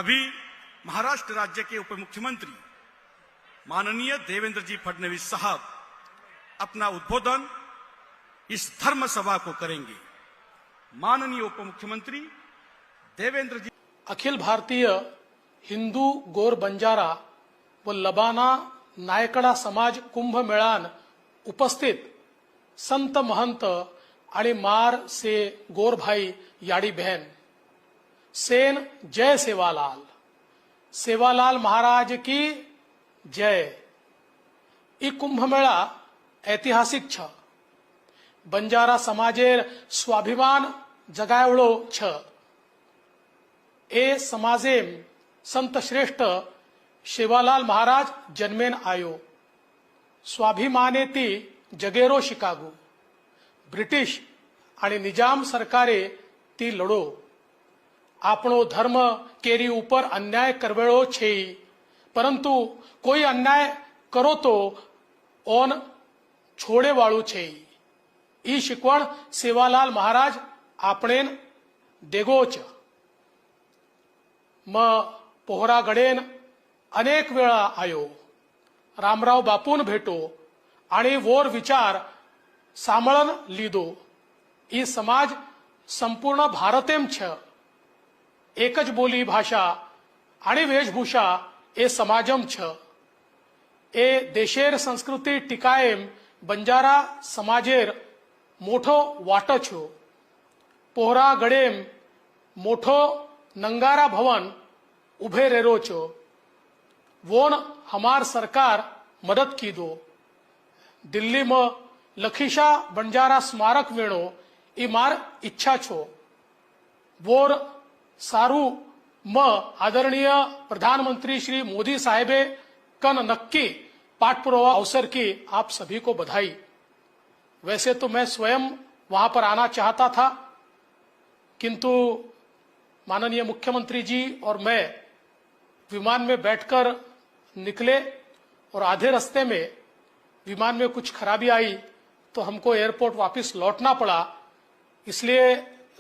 अभी महाराष्ट्र राज्य के उप मुख्यमंत्री माननीय देवेंद्र जी फडणवीस साहब अपना उद्बोधन इस धर्म सभा को करेंगे। माननीय उप मुख्यमंत्री देवेंद्र जी। अखिल भारतीय हिंदू गोर बंजारा व लबाना नायकडा समाज कुंभ मेळान उपस्थित संत महंत आणि मार से गोर भाई याड़ी बहन सेन जय सेवालाल, सेवालाल महाराज की जय। ई कुंभ मेळा ऐतिहासिक छ, बंजारा समाजेर स्वाभिमान जगावळो छ। ए समाजेम संत श्रेष्ठ सेवालाल महाराज जन्मेन आयो। स्वाभिमाने ती जगेरो शिकागो। ब्रिटिश आणि निजाम सरकारे ती लढो। आपणो धर्म केरी ऊपर अन्याय करवेळो छे, परंतु कोई अन्याय करो तो ओन छोड़े वाळू छे। ई शिकवण सेवालाल महाराज आपणेन देगोच। म पोहरा गडेन अनेक वेळा आयो। रामराव बापून भेटो आणि वोर विचार सांभळन लीधो। ई समाज संपूर्ण भारतेम छ। एकच बोली भाषा आणि वेशभूषा ए समाजम छ। ए देशेर संस्कृती टिकायेम बंजारा समाजेर मोठो वाटो छो। पोहरा गडेम मोठो नंगारा भवन उभे रेरो छो। वोन हमार सरकार मदद की दो। दिल्ली में लखीशा बंजारा स्मारक वेणो ई मार इच्छा छो। वोर सारू म आदरणीय प्रधानमंत्री श्री मोदी साहेबे कन नक्की पाठपुरावा अवसर की आप सभी को बधाई। वैसे तो मैं स्वयं वहां पर आना चाहता था, किंतु माननीय मुख्यमंत्री जी और मैं विमान में बैठकर निकले और आधे रास्ते में विमान में कुछ खराबी आई तो हमको एयरपोर्ट वापस लौटना पड़ा। इसलिए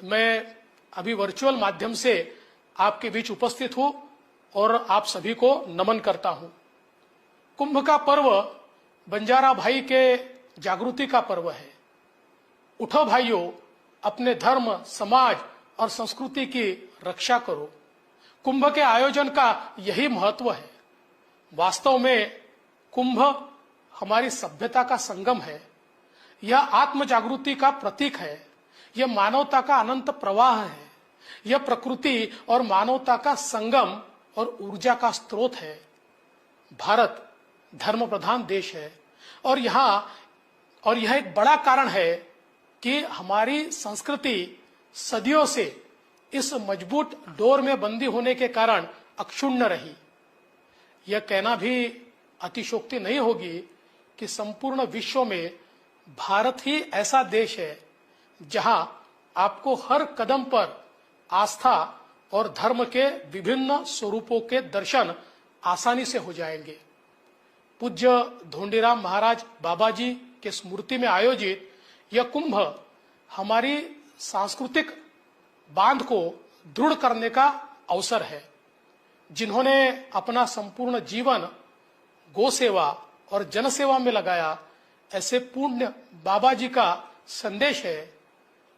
मैं अभी वर्चुअल माध्यम से आपके बीच उपस्थित हूं और आप सभी को नमन करता हूं। कुंभ का पर्व बंजारा भाई के जागृति का पर्व है। उठो भाइयों, अपने धर्म, समाज और संस्कृति की रक्षा करो। कुंभ के आयोजन का यही महत्व है। वास्तव में कुंभ हमारी सभ्यता का संगम है। यह आत्म जागृति का प्रतीक है। यह मानवता का अनंत प्रवाह है। यह प्रकृति और मानवता का संगम और ऊर्जा का स्रोत है। भारत धर्म प्रधान देश है और यह एक बड़ा कारण है कि हमारी संस्कृति सदियों से इस मजबूत डोर में बंदी होने के कारण अक्षुण्ण रही। यह कहना भी अतिशयोक्ति नहीं होगी कि संपूर्ण विश्व में भारत ही ऐसा देश है जहां आपको हर कदम पर आस्था और धर्म के विभिन्न स्वरूपों के दर्शन आसानी से हो जाएंगे। पूज्य धोंडीराम महाराज बाबाजी के स्मृति में आयोजित यह कुंभ हमारी सांस्कृतिक बांध को दृढ़ करने का अवसर है। जिन्होंने अपना संपूर्ण जीवन गौ सेवा और जनसेवा में लगाया, ऐसे पुण्य बाबा जी का संदेश है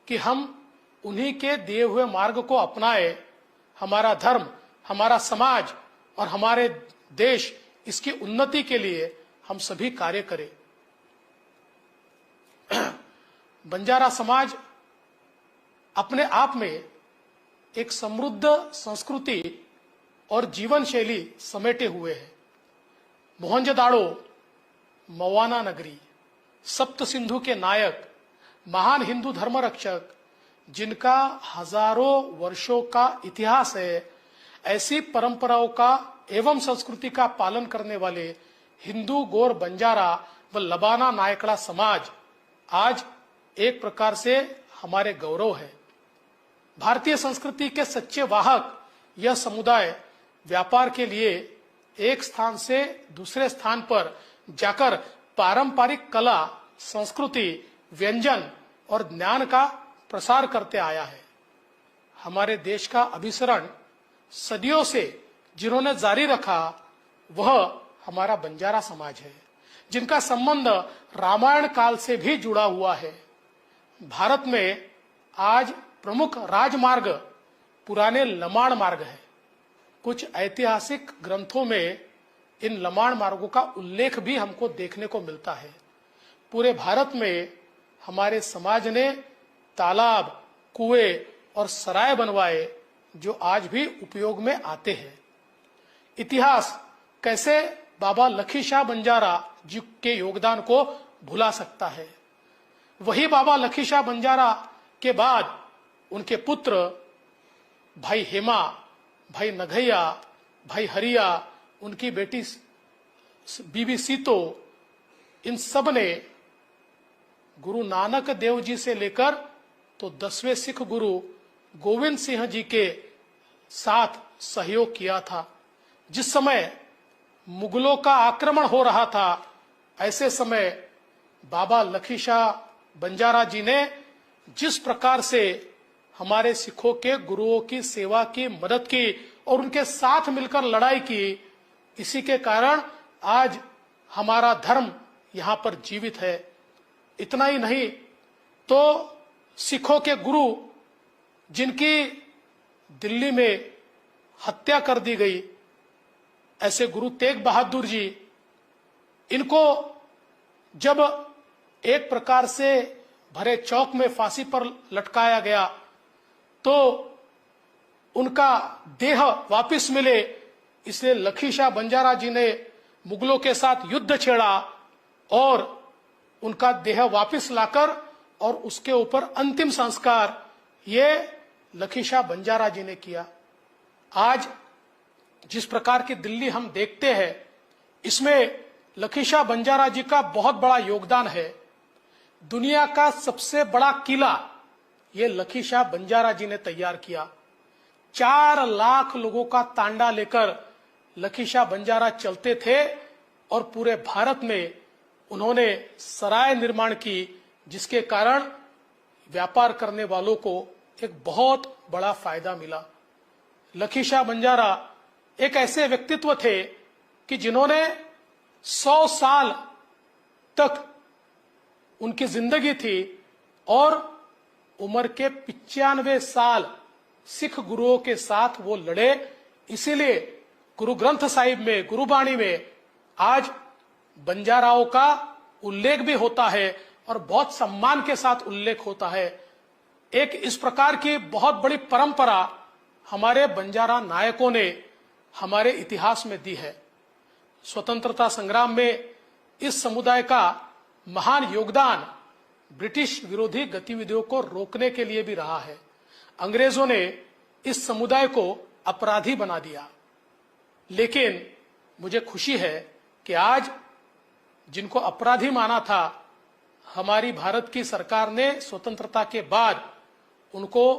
कि हम उन्हीं के दिए हुए मार्ग को अपनाएं। हमारा धर्म, हमारा समाज और हमारे देश, इसकी उन्नति के लिए हम सभी कार्य करें। बंजारा समाज अपने आप में एक समृद्ध संस्कृति और जीवन शैली समेटे हुए है। मोहनजोदाड़ो, मवाना नगरी, सप्त सिंधु के नायक, महान हिंदू धर्म रक्षक, जिनका हजारों वर्षों का इतिहास है, ऐसी परंपराओं का एवं संस्कृति का पालन करने वाले हिंदू गोर बंजारा व लबाना नायकड़ा समाज आज एक प्रकार से हमारे गौरव है। भारतीय संस्कृति के सच्चे वाहक यह समुदाय व्यापार के लिए एक स्थान से दूसरे स्थान पर जाकर पारंपरिक कला, संस्कृति, व्यंजन और ज्ञान का प्रसार करते आया है। हमारे देश का अभिसरण सदियों से जिन्होंने जारी रखा वह हमारा बंजारा समाज है, जिनका संबंध रामायण काल से भी जुड़ा हुआ है। भारत में आज प्रमुख राजमार्ग पुराने लमाण मार्ग है। कुछ ऐतिहासिक ग्रंथों में इन लमाण मार्गों का उल्लेख भी हमको देखने को मिलता है। पूरे भारत में हमारे समाज ने तालाब, कुएं और सराय बनवाए जो आज भी उपयोग में आते हैं। इतिहास कैसे बाबा लखी शाह बंजारा जी के योगदान को भुला सकता है। वही बाबा लखी शाह बंजारा के बाद उनके पुत्र भाई हेमा, भाई नघैया, भाई हरिया, उनकी बेटी बीबी सीतो, इन सब ने गुरु नानक देव जी से लेकर तो 10वें सिख गुरु गोविंद सिंह जी के साथ सहयोग किया था। जिस समय मुगलों का आक्रमण हो रहा था, ऐसे समय बाबा लखी शाह बंजारा जी ने जिस प्रकार से हमारे सिखों के गुरुओं की सेवा की, मदद की और उनके साथ मिलकर लड़ाई की, इसी के कारण आज हमारा धर्म यहाँ पर जीवित है। इतना ही नहीं तो सिखों के गुरु जिनकी दिल्ली में हत्या कर दी गई, ऐसे गुरु तेग बहादुर जी, इनको जब एक प्रकार से भरे चौक में फांसी पर लटकाया गया तो उनका देह वापस मिले, इसलिए लखी शाह बंजारा जी ने मुगलों के साथ युद्ध छेड़ा और उनका देह वापस लाकर और उसके ऊपर अंतिम संस्कार ये लखी शाह बंजारा जी ने किया। आज जिस प्रकार की दिल्ली हम देखते हैं, इसमें लखी शाह बंजारा जी का बहुत बड़ा योगदान है। दुनिया का सबसे बड़ा किला ये लखी शाह बंजारा जी ने तैयार किया। 4 लाख लोगों का तांडा लेकर लखी शाह बंजारा चलते थे और पूरे भारत में उन्होंने सराय निर्माण की, जिसके कारण व्यापार करने वालों को एक बहुत बड़ा फायदा मिला। लखी शाह बंजारा एक ऐसे व्यक्तित्व थे कि जिन्होंने 100 साल तक उनकी जिंदगी थी और उम्र के 95 साल सिख गुरुओं के साथ वो लड़े। इसीलिए गुरु ग्रंथ साहिब में, गुरुबाणी में आज बंजाराओं का उल्लेख भी होता है और बहुत सम्मान के साथ उल्लेख होता है। एक इस प्रकार की बहुत बड़ी परंपरा हमारे बंजारा नायकों ने हमारे इतिहास में दी है। स्वतंत्रता संग्राम में इस समुदाय का महान योगदान ब्रिटिश विरोधी गतिविधियों को रोकने के लिए भी रहा है। अंग्रेजों ने इस समुदाय को अपराधी बना दिया, लेकिन मुझे खुशी है कि आज जिनको अपराधी माना था, हमारी भारत की सरकार ने स्वतंत्रता के बाद उनको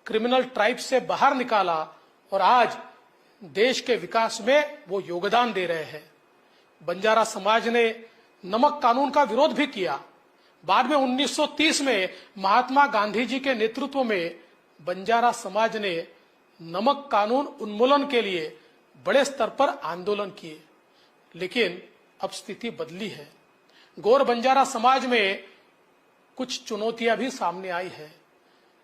क्रिमिनल ट्राइब से बाहर निकाला और आज देश के विकास में वो योगदान दे रहे हैं। बंजारा समाज ने नमक कानून का विरोध भी किया। बाद में 1930 में महात्मा गांधी जी के नेतृत्व में बंजारा समाज ने नमक कानून उन्मूलन के लिए बड़े स्तर पर आंदोलन किए, लेकिन अब स्थिति बदली है। गौर बंजारा समाज में कुछ चुनौतियां भी सामने आई है।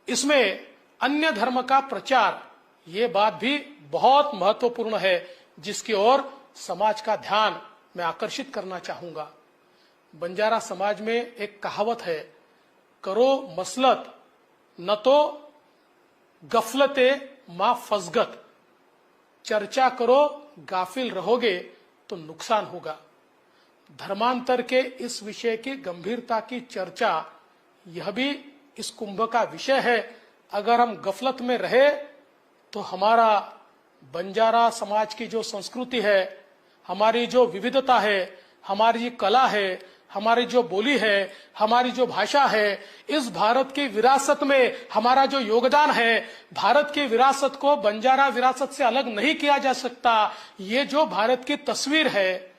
इसमें अन्य धर्म का प्रचार, ये बात भी बहुत महत्वपूर्ण है, जिसकी ओर समाज का ध्यान मैं आकर्षित करना चाहूंगा। बंजारा समाज में एक कहावत है, करो मसलत न तो गफलते मां फसगत, चर्चा करो गाफिल रहोगे तो नुकसान होगा। धर्मांतर के इस विषय की गंभीरता की चर्चा, यह भी इस कुंभ का विषय है। अगर हम गफलत में रहे तो हमारा बंजारा समाज की जो संस्कृति है, हमारी जो विविधता है, हमारी जो कला है, हमारी जो बोली है, हमारी जो भाषा है, इस भारत की विरासत में हमारा जो योगदान है, भारत की विरासत को बंजारा विरासत से अलग नहीं किया जा सकता। ये जो भारत की तस्वीर है,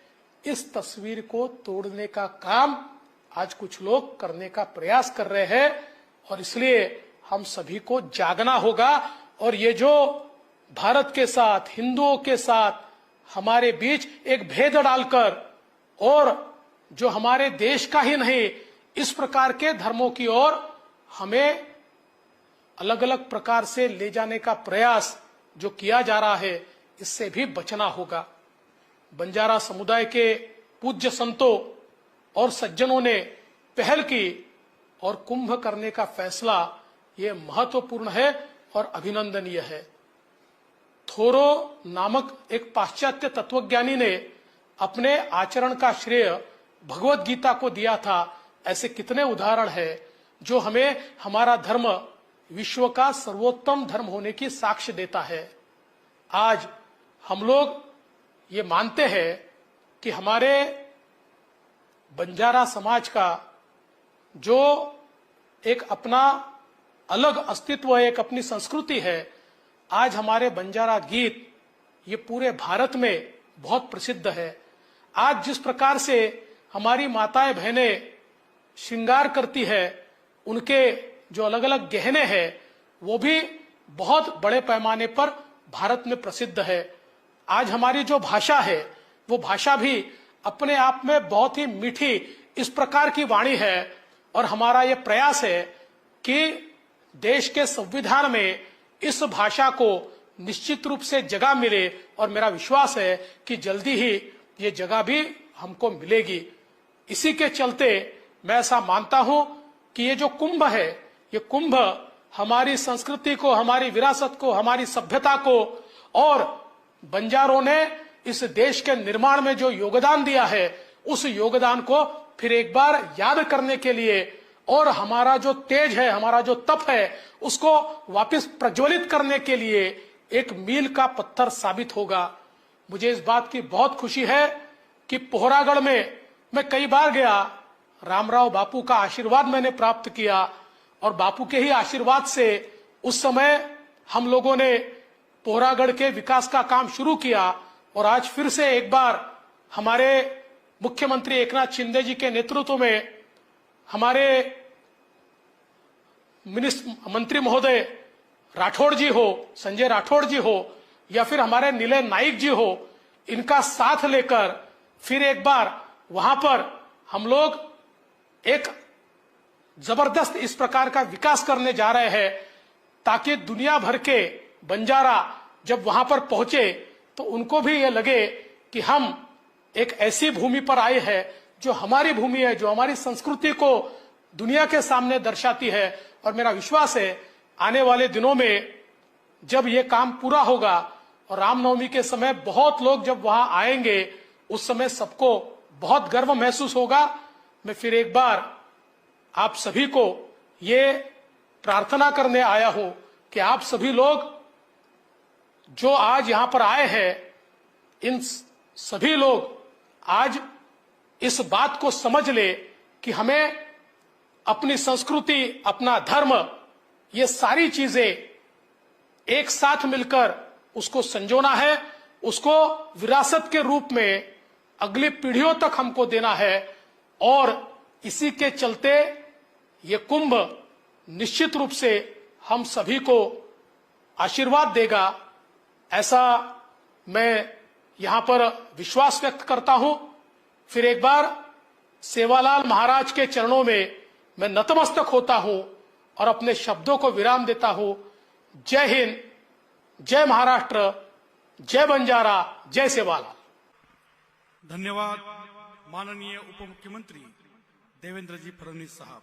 इस तस्वीर को तोड़ने का काम आज कुछ लोग करने का प्रयास कर रहे हैं और इसलिए हम सभी को जागना होगा और ये जो भारत के साथ, हिंदुओं के साथ हमारे बीच एक भेद डालकर और जो हमारे देश का ही नहीं, इस प्रकार के धर्मों की ओर हमें अलग अलग प्रकार से ले जाने का प्रयास जो किया जा रहा है, इससे भी बचना होगा। बंजारा समुदाय के पूज्य संतों और सज्जनों ने पहल की और कुंभ करने का फैसला ये महत्वपूर्ण है और अभिनंदनीय है। थोरो नामक एक पाश्चात्य तत्वज्ञानी ने अपने आचरण का श्रेय भगवत गीता को दिया था। ऐसे कितने उदाहरण हैं जो हमें हमारा धर्म विश्व का सर्वोत्तम धर्म होने की साक्ष्य देता है। आज हम लोग ये मानते हैं कि हमारे बंजारा समाज का जो एक अपना अलग अस्तित्व है, एक अपनी संस्कृति है, आज हमारे बंजारा गीत ये पूरे भारत में बहुत प्रसिद्ध है। आज जिस प्रकार से हमारी माताएं बहनें श्रृंगार करती है, उनके जो अलग अलग गहने हैं वो भी बहुत बड़े पैमाने पर भारत में प्रसिद्ध है। आज हमारी जो भाषा है वो भाषा भी अपने आप में बहुत ही मीठी इस प्रकार की वाणी है और हमारा ये प्रयास है कि देश के संविधान में इस भाषा को निश्चित रूप से जगह मिले और मेरा विश्वास है कि जल्दी ही ये जगह भी हमको मिलेगी। इसी के चलते मैं ऐसा मानता हूं कि ये जो कुंभ है, ये कुंभ हमारी संस्कृति को, हमारी विरासत को, हमारी सभ्यता को और बंजारों ने इस देश के निर्माण में जो योगदान दिया है, उस योगदान को फिर एक बार याद करने के लिए और हमारा जो तेज है, हमारा जो तप है, उसको वापस प्रज्वलित करने के लिए एक मील का पत्थर साबित होगा। मुझे इस बात की बहुत खुशी है कि पोहरागढ़ में मैं कई बार गया, रामराव बापू का आशीर्वाद मैंने प्राप्त किया और बापू के ही आशीर्वाद से उस समय हम लोगों ने पोहरागढ़ के विकास का काम शुरू किया और आज फिर से एक बार हमारे मुख्यमंत्री एकनाथ शिंदे जी के नेतृत्व में हमारे मंत्री महोदय राठौड़ जी हो, संजय राठौड़ जी हो या फिर हमारे नीले नाइक जी हो, इनका साथ लेकर फिर एक बार वहां पर हम लोग एक जबरदस्त इस प्रकार का विकास करने जा रहे हैं ताकि दुनिया भर के बंजारा जब वहां पर पहुंचे तो उनको भी ये लगे कि हम एक ऐसी भूमि पर आए हैं जो हमारी भूमि है, जो हमारी संस्कृति को दुनिया के सामने दर्शाती है। और मेरा विश्वास है आने वाले दिनों में जब ये काम पूरा होगा और रामनवमी के समय बहुत लोग जब वहां आएंगे, उस समय सबको बहुत गर्व महसूस होगा। मैं फिर एक बार आप सभी को ये प्रार्थना करने आया हूं कि आप सभी लोग जो आज यहां पर आए हैं, इन सभी लोग आज इस बात को समझ ले कि हमें अपनी संस्कृति, अपना धर्म, ये सारी चीजें एक साथ मिलकर उसको संजोना है, उसको विरासत के रूप में अगली पीढ़ियों तक हमको देना है। और इसी के चलते ये कुंभ निश्चित रूप से हम सभी को आशीर्वाद देगा, ऐसा मैं यहां पर विश्वास व्यक्त करता हूं। फिर एक बार सेवालाल महाराज के चरणों में मैं नतमस्तक होता हूं और अपने शब्दों को विराम देता हूं। जय हिंद, जय महाराष्ट्र, जय बंजारा, जय सेवालाल। धन्यवाद माननीय उप मुख्यमंत्री देवेंद्र जी फडणवीस साहब।